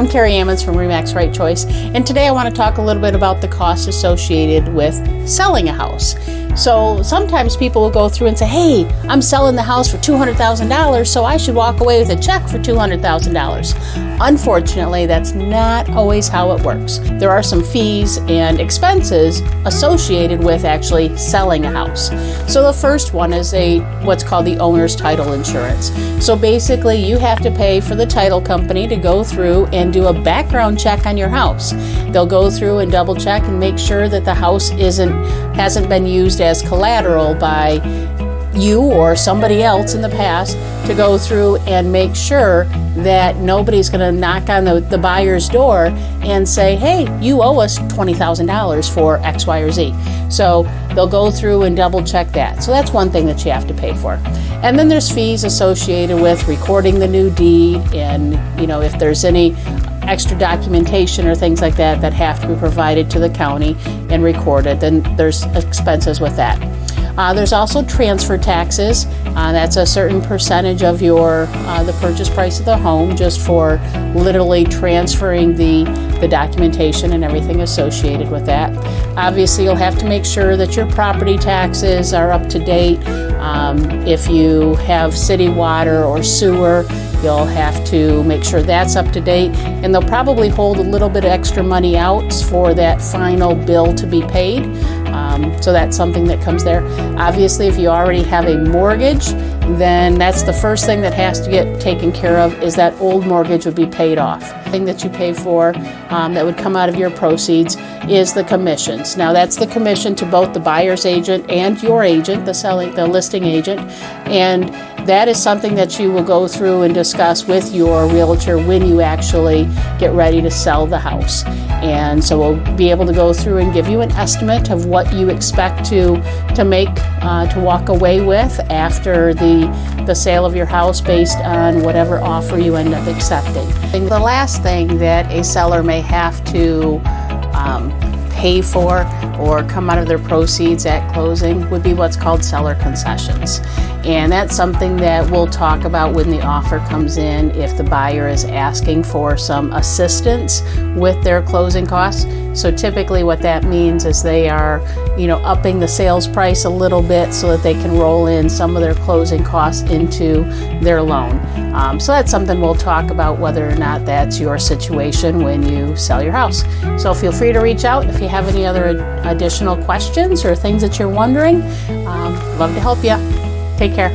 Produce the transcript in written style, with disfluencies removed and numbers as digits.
I'm Carrie Ammons from RE/MAX Right Choice, and today I want to talk a little bit about the costs associated with selling a house. So sometimes people will go through and say, hey, I'm selling the house for $200,000, so I should walk away with a check for $200,000. Unfortunately, that's not always how it works. There are some fees and expenses associated with actually selling a house. So the first one is what's called the owner's title insurance. So basically, you have to pay for the title company to go through and do a background check on your house. They'll go through and double check and make sure that the house hasn't been used as collateral by you or somebody else in the past, to go through and make sure that nobody's going to knock on the buyer's door and say, hey, you owe us $20,000 for X, Y, or Z. So they'll go through and double check that. So that's one thing that you have to pay for. And then there's fees associated with recording the new deed, and if there's any extra documentation or things like that that have to be provided to the county and recorded, then there's expenses with that. There's also transfer taxes. That's a certain percentage of the purchase price of the home, just for literally transferring the documentation and everything associated with that. Obviously, you'll have to make sure that your property taxes are up to date. If you have city water or sewer, you'll have to make sure that's up to date, and they'll probably hold a little bit of extra money out for that final bill to be paid. So that's something that comes there. Obviously, if you already have a mortgage, then that's the first thing that has to get taken care of, is that old mortgage would be paid off. The thing that you pay for that would come out of your proceeds is the commissions. Now, that's the commission to both the buyer's agent and your agent, the listing agent, and that is something that you will go through and discuss with your realtor when you actually get ready to sell the house. And so we'll be able to go through and give you an estimate of what you expect to make, to walk away with after the sale of your house, based on whatever offer you end up accepting. And the last thing that a seller may have to pay for or come out of their proceeds at closing would be what's called seller concessions. And that's something that we'll talk about when the offer comes in, if the buyer is asking for some assistance with their closing costs. So typically what that means is they are, upping the sales price a little bit so that they can roll in some of their closing costs into their loan. So that's something we'll talk about, whether or not that's your situation when you sell your house. So feel free to reach out if you have any other additional questions or things that you're wondering. Love to help you. Take care.